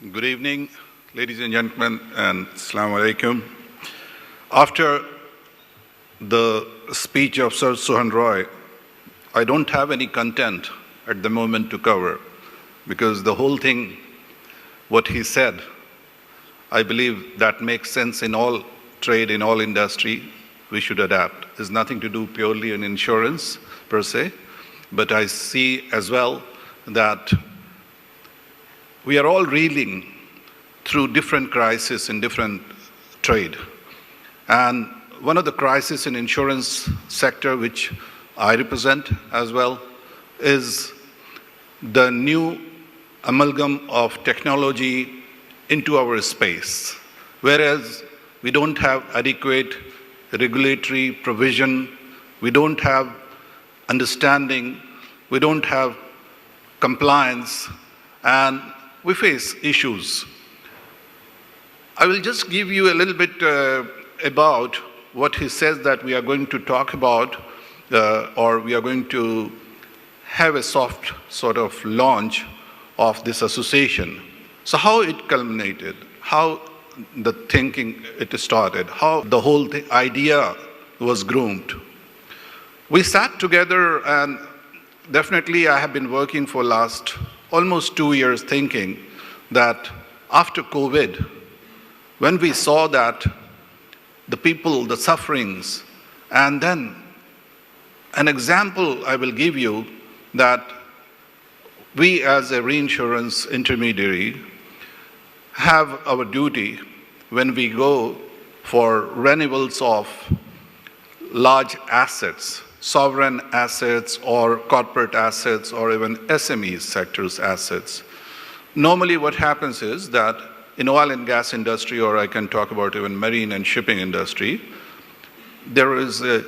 Good evening, ladies and gentlemen, and Assalamu alaikum. After the speech of Sir Suhan Roy, I don't have any content at the moment to cover because the whole thing, what he said, I believe that makes sense in all trade, in all industry, we should adapt. There's nothing to do purely in insurance per se, but I see as well that we are all reeling through different crises in different trade. And one of the crises in insurance sector, which I represent as well, is the new amalgam of technology into our space. Whereas we don't have adequate regulatory provision, we don't have understanding, we don't have compliance, and we face issues. I will just give you a little bit about what he says that we are going to talk about, or we are going to have a soft sort of launch of this association. So how it culminated, how the thinking it started, how the whole idea was groomed. We sat together, and definitely I have been working for last almost 2 years thinking that after COVID, when we saw that the people, the sufferings, and then an example I will give you that we as a reinsurance intermediary have our duty when we go for renewals of large assets, sovereign assets or corporate assets or even SME sectors assets. Normally what happens is that in oil and gas industry, or I can talk about even marine and shipping industry, there is a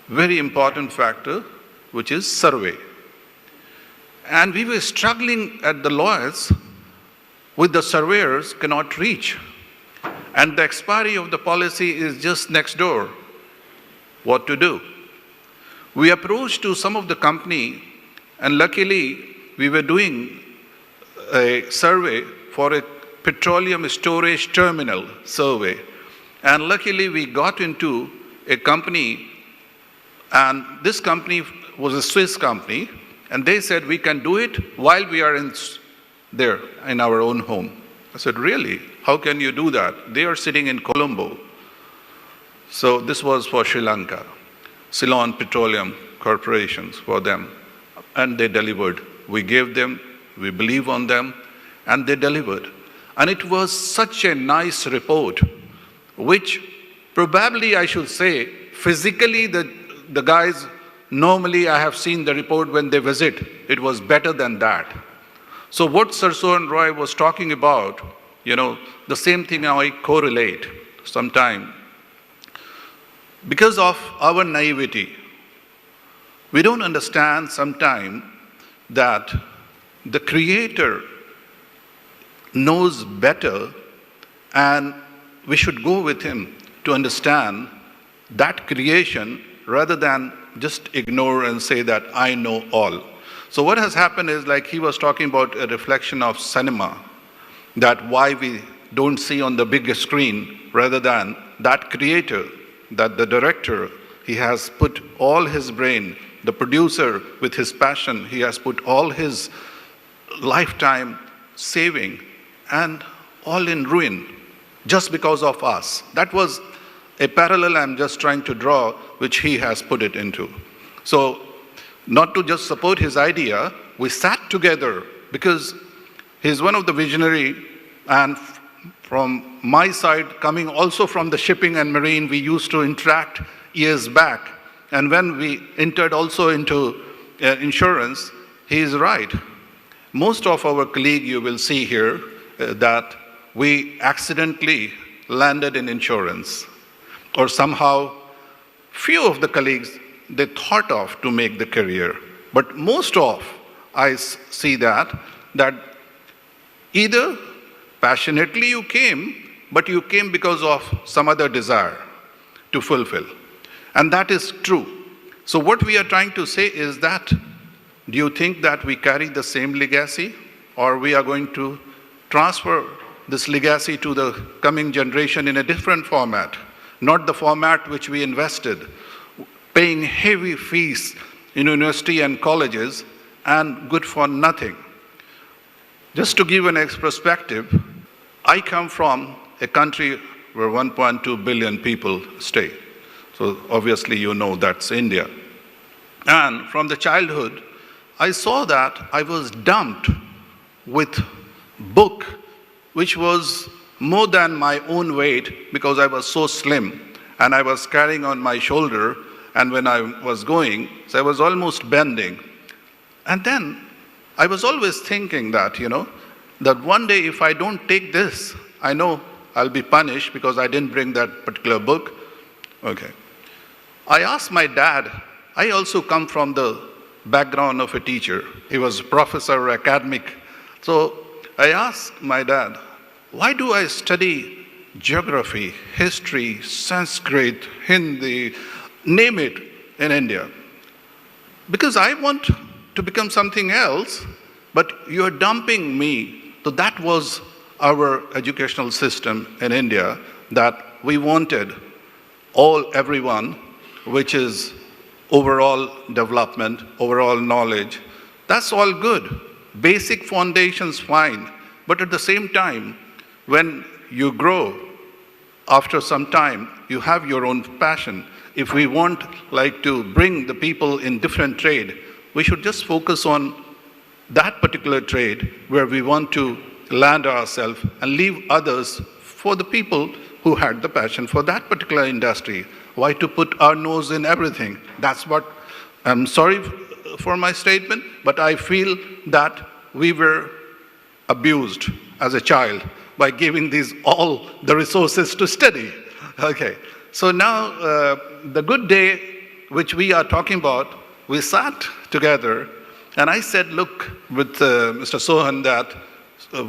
very important factor which is survey. And we were struggling at the lawyers with the surveyors cannot reach. And the expiry of the policy is just next door. What to do? We approached to some of the company, and luckily we were doing a survey for a petroleum storage terminal survey. And luckily we got into a company, and this company was a Swiss company, and they said we can do it while we are there in our own home. I said, really? How can you do that? They are sitting in Colombo. So this was for Sri Lanka. Ceylon Petroleum Corporations for them, and they delivered. We gave them, we believe on them, and they delivered. And it was such a nice report, which probably I should say, physically the guys, normally I have seen the report when they visit, it was better than that. So what Sir Suhan Roy was talking about, the same thing I correlate sometime. Because of our naivety, we don't understand sometimes that the Creator knows better, and we should go with Him to understand that creation rather than just ignore and say that I know all. So what has happened is, like he was talking about a reflection of cinema, that why we don't see on the big screen rather than that creator, that the director, he has put all his brain, the producer with his passion, he has put all his lifetime saving and all in ruin just because of us. That was a parallel I'm just trying to draw, which he has put it into. So not to just support his idea, we sat together because he's one of the visionary, and from my side, coming also from the shipping and marine, we used to interact years back. And when we entered also into insurance, he is right. Most of our colleagues, you will see here, that we accidentally landed in insurance. Or somehow, few of the colleagues, they thought of to make the career. But most of, I see that either passionately you came, but you came because of some other desire to fulfill. And that is true. So what we are trying to say is that, do you think that we carry the same legacy, or we are going to transfer this legacy to the coming generation in a different format, not the format which we invested, paying heavy fees in university and colleges and good for nothing. Just to give an perspective, I come from a country where 1.2 billion people stay. So obviously you know that's India. And from the childhood, I saw that I was dumped with book which was more than my own weight because I was so slim and I was carrying on my shoulder, and when I was going, so I was almost bending. And then I was always thinking that, that one day if I don't take this, I know I'll be punished because I didn't bring that particular book. Okay. I asked my dad, I also come from the background of a teacher. He was a professor, academic. So I asked my dad, why do I study geography, history, Sanskrit, Hindi, name it, in India? Because I want to become something else, but you're dumping me. So that was our educational system in India, that we wanted everyone, which is overall development, overall knowledge. That's all good. Basic foundations, fine. But at the same time, when you grow, after some time, you have your own passion. If we want to bring the people in different trade, we should just focus on that particular trade where we want to land ourselves and leave others for the people who had the passion for that particular industry. Why to put our nose in everything? That's what, I'm sorry for my statement, but I feel that we were abused as a child by giving these all the resources to study. Okay, so now the good day which we are talking about, we sat together and I said, look, with Mr. Sohan, that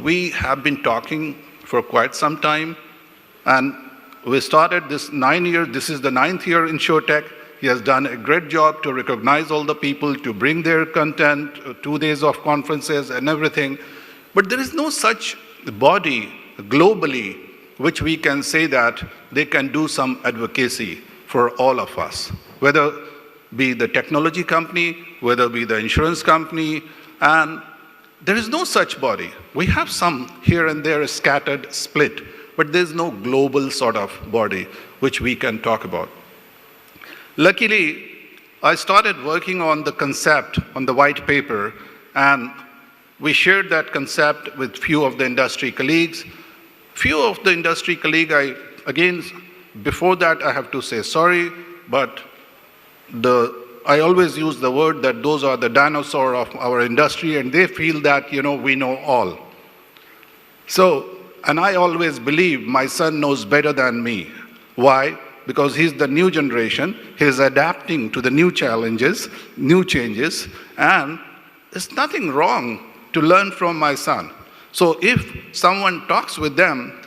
we have been talking for quite some time, and we started this 9 years, this is the 9th year in InsureTech. He has done a great job to recognize all the people, to bring their content, 2 days of conferences and everything. But there is no such body globally which we can say that they can do some advocacy for all of us, whether be the technology company, whether be the insurance company, and there is no such body. We have some here and there scattered, split, but there's no global sort of body which we can talk about. Luckily, I started working on the concept on the white paper, and we shared that concept with few of the industry colleagues. Few of the industry colleagues, before that I have to say sorry, but I always use the word that those are the dinosaurs of our industry, and they feel that, we know all. So, and I always believe my son knows better than me. Why? Because he's the new generation, he's adapting to the new challenges, new changes, and there's nothing wrong to learn from my son. So if someone talks with them,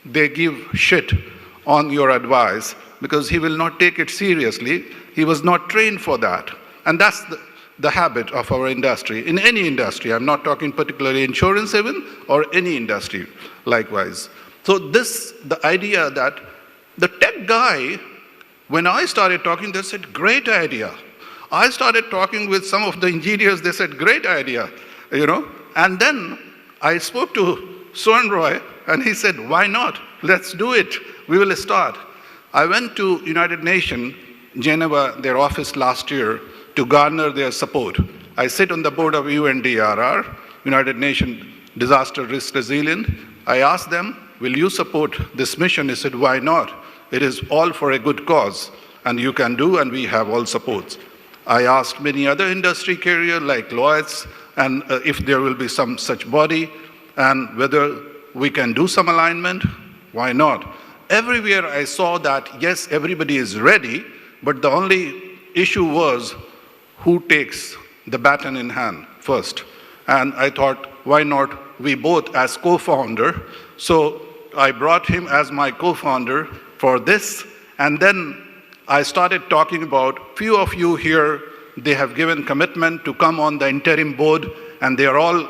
they give shit on your advice because he will not take it seriously. He was not trained for that. And that's the habit of our industry, in any industry. I'm not talking particularly insurance even, or any industry likewise. So the idea that the tech guy, when I started talking, they said, great idea. I started talking with some of the engineers, they said, great idea, And then I spoke to Sohan Roy, and he said, why not? Let's do it. We will start. I went to United Nations, Geneva, their office last year, to garner their support. I sit on the board of UNDRR, United Nations Disaster Risk Resilience. I asked them, will you support this mission? He said, why not? It is all for a good cause, and you can do, and we have all supports. I asked many other industry carriers like Lloyds, and if there will be some such body, and whether we can do some alignment, why not? Everywhere I saw that, yes, everybody is ready, but the only issue was who takes the baton in hand first. And I thought, why not we both as co-founder? So I brought him as my co-founder for this, and then I started talking about few of you here, they have given commitment to come on the interim board, and they are all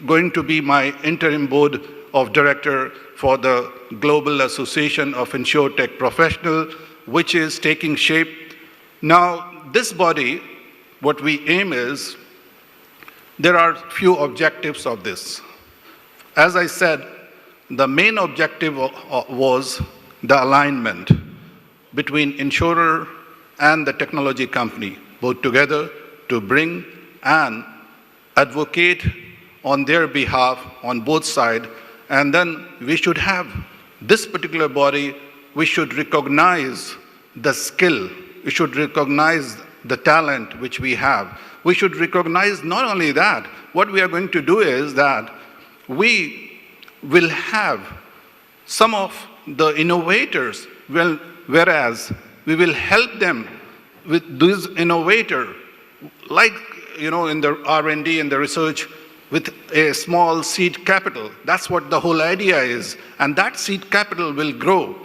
going to be my interim board of director for the Global Association of InsureTech Professional, which is taking shape. Now, this body, what we aim is, there are few objectives of this. As I said, the main objective was the alignment between insurer and the technology company, both together to bring and advocate on their behalf on both sides. And then we should have this particular body, we should recognize the skill, we should recognize the talent which we have. We should recognize not only that, what we are going to do is that we will have some of the innovators, whereas we will help them with this innovator, like in the R&D and the research, with a small seed capital. That's what the whole idea is. And that seed capital will grow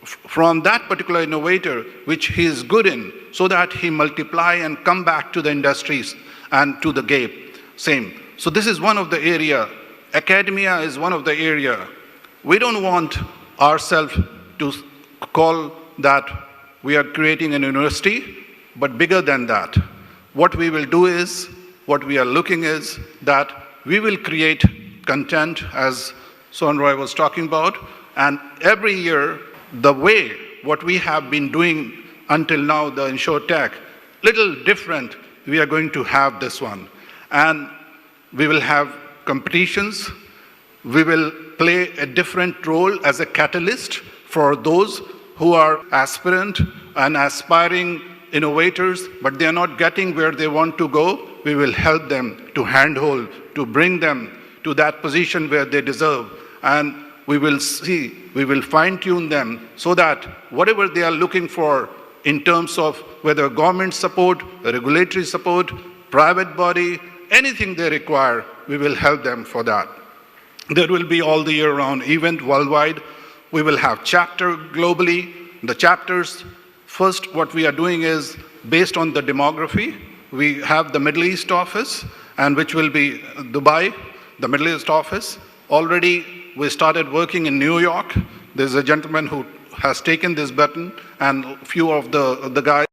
from that particular innovator, which he is good in, so that he multiply and come back to the industries and to the GAIP. Same. So this is one of the area. Academia is one of the area. We don't want ourselves to call that we are creating an university, but bigger than that. What we will do is, what we are looking is that we will create content, as Sonroy was talking about, and every year, the way what we have been doing until now, the InsureTech, little different, we are going to have this one. And we will have competitions. We will play a different role as a catalyst for those who are aspirant and aspiring innovators, but they are not getting where they want to go. We will help them to handhold, to bring them to that position where they deserve. And we will fine-tune them so that whatever they are looking for in terms of whether government support, regulatory support, private body, anything they require, we will help them for that. There will be all the year round event worldwide. We will have chapter globally. The chapters, first what we are doing is based on the demography. We have the Middle East office, and which will be Dubai, the Middle East office. Already we started working in New York. There's a gentleman who has taken this button, and a few of the guys,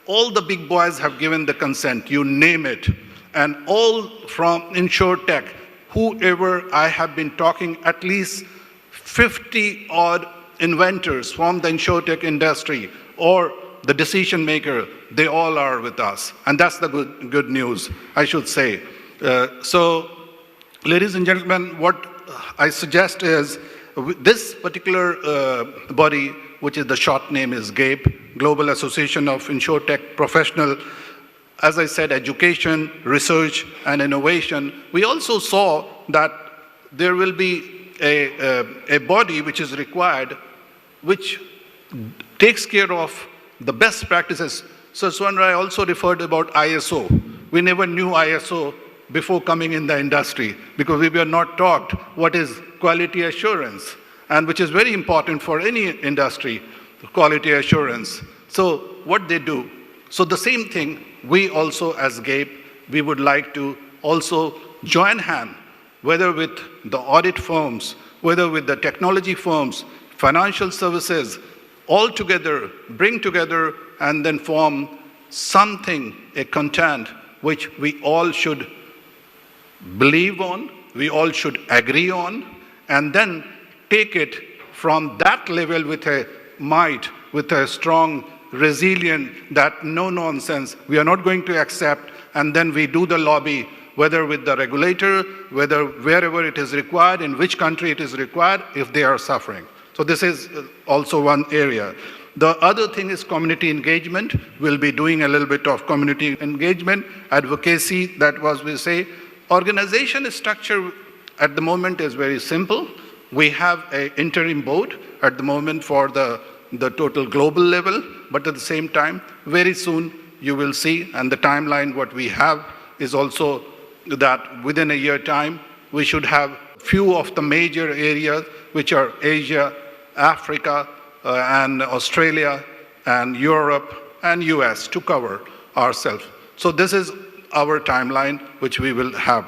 all the big boys have given the consent, you name it. And all from InsureTech, whoever I have been talking, at least 50 odd inventors from the InsureTech industry or the decision maker, they all are with us. And that's the good news, I should say. So, ladies and gentlemen, what I suggest is this particular body, which is the short name is GAIP, Global Association of InsureTech Professional. As I said, education, research, and innovation. We also saw that there will be a body which is required, which takes care of the best practices. So Swanrai also referred about ISO. We never knew ISO before coming in the industry because we were not taught what is quality assurance, and which is very important for any industry, quality assurance. So what they do. So the same thing, we also as GAIP, we would like to also join hand, whether with the audit firms, whether with the technology firms, financial services, all together, bring together and then form something, a content which we all should believe on, we all should agree on, and then take it from that level with a might, with a strong, resilient, that no nonsense, we are not going to accept, and then we do the lobby, whether with the regulator, whether wherever it is required, in which country it is required, if they are suffering. So this is also one area. The other thing is community engagement. We'll be doing a little bit of community engagement, advocacy, that was we say. Organization structure at the moment is very simple. We have an interim board at the moment for the total global level, but at the same time, very soon you will see, and the timeline what we have is also that within a year time, we should have few of the major areas, which are Asia, Africa, and Australia, and Europe, and US to cover ourselves. So this is our timeline, which we will have.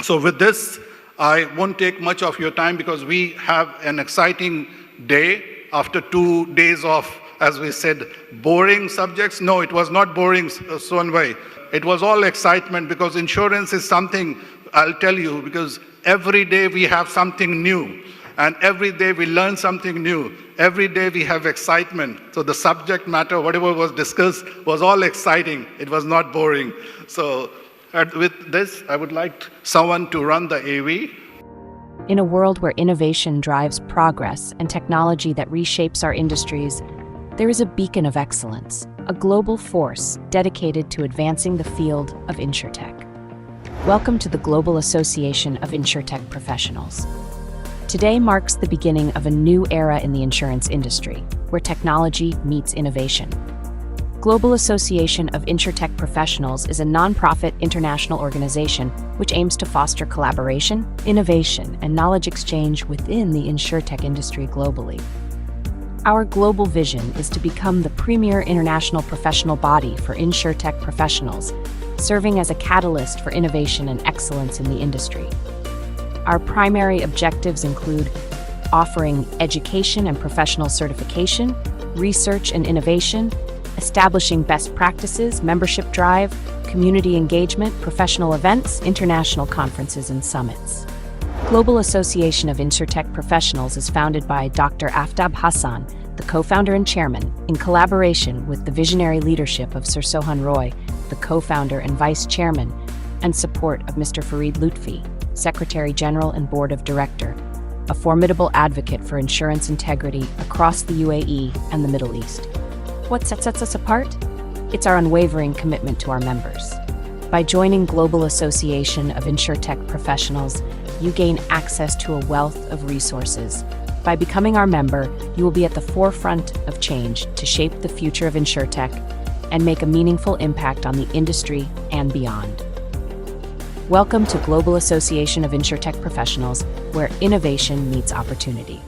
So with this, I won't take much of your time because we have an exciting day after 2 days of, as we said, boring subjects. No, it was not boring, Suanwai. It was all excitement because insurance is something, I'll tell you, because every day we have something new. And every day we learn something new. Every day we have excitement. So the subject matter, whatever was discussed, was all exciting. It was not boring. So with this, I would like someone to run the AV. In a world where innovation drives progress and technology that reshapes our industries, there is a beacon of excellence, a global force dedicated to advancing the field of Insurtech. Welcome to the Global Association of Insurtech Professionals. Today marks the beginning of a new era in the insurance industry, where technology meets innovation. Global Association of Insurtech Professionals is a nonprofit international organization which aims to foster collaboration, innovation, and knowledge exchange within the insurtech industry globally. Our global vision is to become the premier international professional body for insurtech professionals, serving as a catalyst for innovation and excellence in the industry. Our primary objectives include offering education and professional certification, research and innovation, establishing best practices, membership drive, community engagement, professional events, international conferences, and summits. Global Association of Insurtech Professionals is founded by Dr. AFTAB Hasan, the co-founder and chairman, in collaboration with the visionary leadership of Sir Sohan Roy, the co-founder and vice chairman, and support of Mr. Farid Lutfi, Secretary General and Board of Director, a formidable advocate for insurance integrity across the UAE and the Middle East. What sets us apart? It's our unwavering commitment to our members. By joining Global Association of Insurtech Professionals, you gain access to a wealth of resources. By becoming our member, you will be at the forefront of change to shape the future of insurtech and make a meaningful impact on the industry and beyond. Welcome to Global Association of Insurtech Professionals, where innovation meets opportunity.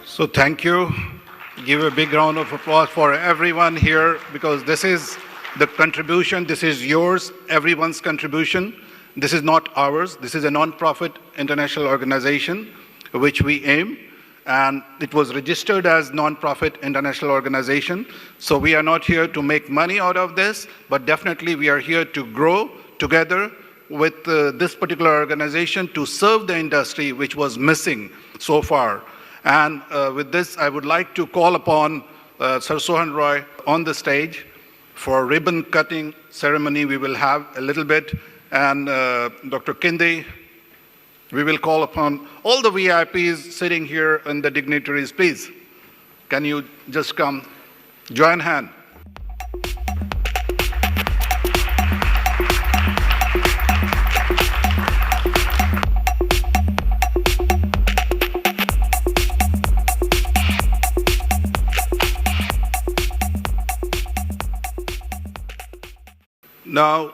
So thank you. Give a big round of applause for everyone here because this is the contribution. This is yours, everyone's contribution. This is not ours. This is a non-profit international organization which we aim, and it was registered as non-profit international organization. So we are not here to make money out of this, but definitely we are here to grow together with this particular organization to serve the industry which was missing so far. And with this, I would like to call upon Sir Sohan Roy on the stage for ribbon cutting ceremony we will have a little bit. And Dr. Kinde, we will call upon all the VIPs sitting here and the dignitaries, please. Can you just come, join hand. Now,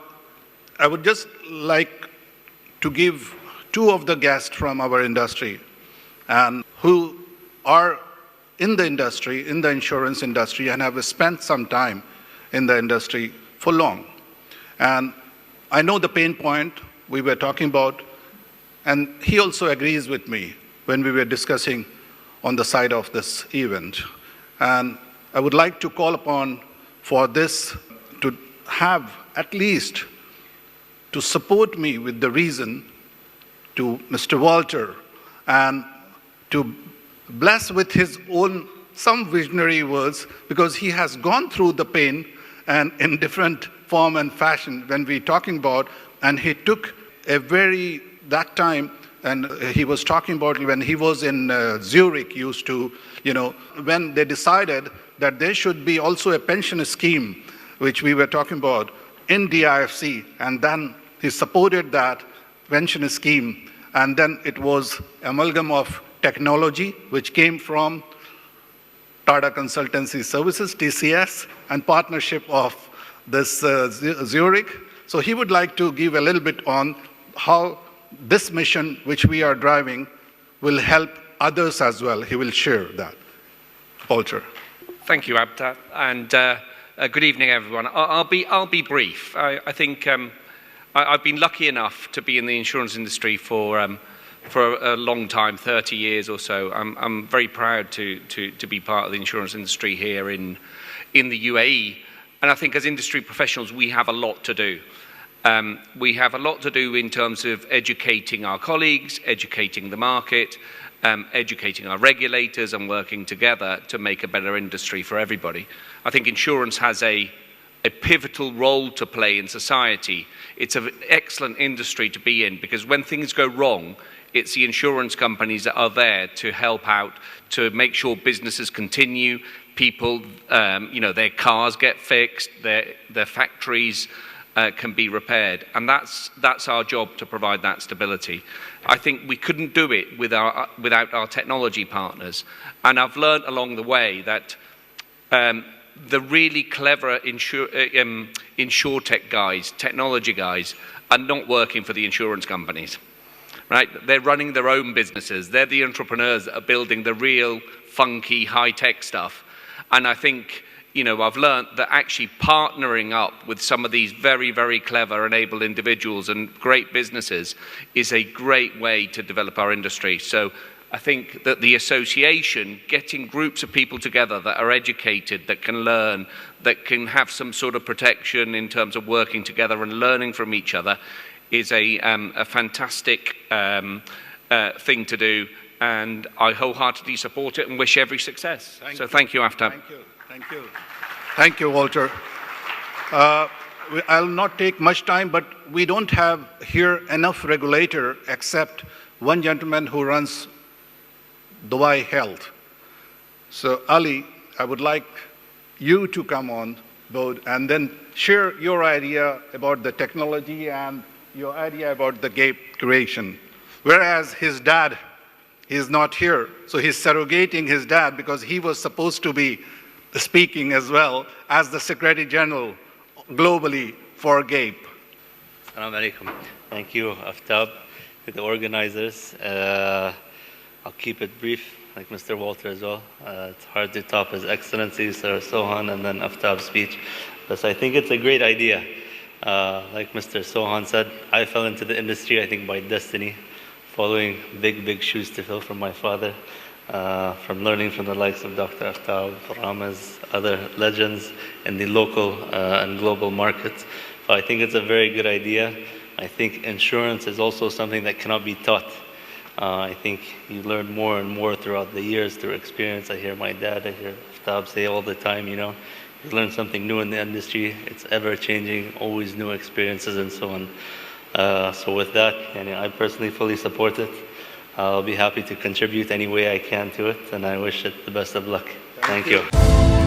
I would just like to give two of the guests from our industry and who are in the industry, in the insurance industry, and have spent some time in the industry for long. And I know the pain point we were talking about, and he also agrees with me when we were discussing on the side of this event. And I would like to call upon for this to have at least to support me with the reason to Mr. Walter and to bless with his own some visionary words because he has gone through the pain and in different form and fashion when we're talking about, and he took a very, that time, and he was talking about when he was in Zurich used to, when they decided that there should be also a pension scheme, which we were talking about, in DIFC, and then he supported that pension scheme, and then it was amalgam of technology, which came from Tata Consultancy Services, TCS, and partnership of this Zurich. So he would like to give a little bit on how this mission, which we are driving, will help others as well. He will share that. Walter. Thank you, AFTAB, and good evening, everyone. I'll be brief. I think I've been lucky enough to be in the insurance industry for a long time, 30 years or so. I'm very proud to be part of the insurance industry here in the UAE. And I think as industry professionals, we have a lot to do. We have a lot to do in terms of educating our colleagues, educating the market, educating our regulators, and working together to make a better industry for everybody. I think insurance has a pivotal role to play in society. It's an excellent industry to be in, because when things go wrong, it's the insurance companies that are there to help out, to make sure businesses continue, people, their cars get fixed, their factories can be repaired. And that's our job, to provide that stability. I think we couldn't do it without our technology partners. And I've learned along the way that the really clever InsureTech guys, technology guys, are not working for the insurance companies. Right? They're running their own businesses. They're the entrepreneurs that are building the real funky high-tech stuff. And I think, I've learned that actually partnering up with some of these very, very clever and able individuals and great businesses is a great way to develop our industry. So I think that the association, getting groups of people together that are educated, that can learn, that can have some sort of protection in terms of working together and learning from each other, is a fantastic thing to do, and I wholeheartedly support it and wish every success. Thank you, AFTAB. Thank you, Walter. I'll not take much time, but we don't have here enough regulator except one gentleman who runs Dubai Health. So, Ali, I would like you to come on board and then share your idea about the technology and your idea about the GAIP creation. Whereas his dad is not here, so he's surrogating his dad because he was supposed to be speaking as well as the Secretary General globally for GAIP. Assalamu alaikum. Thank you, AFTAB, to the organizers. I'll keep it brief, like Mr. Walter as well. It's hard to top His Excellency, Sir Sohan, and then AFTAB's speech. But I think it's a great idea. Like Mr. Sohan said, I fell into the industry, I think, by destiny, following big shoes to fill from my father, from learning from the likes of Dr. AFTAB, Ramaz, other legends in the local and global markets. So I think it's a very good idea. I think insurance is also something that cannot be taught. I think you learn more and more throughout the years through experience. I hear my dad, I hear AFTAB say all the time, you learn something new in the industry. It's ever changing, always new experiences and so on. So with that, I personally fully support it. I'll be happy to contribute any way I can to it, and I wish it the best of luck. Thank you.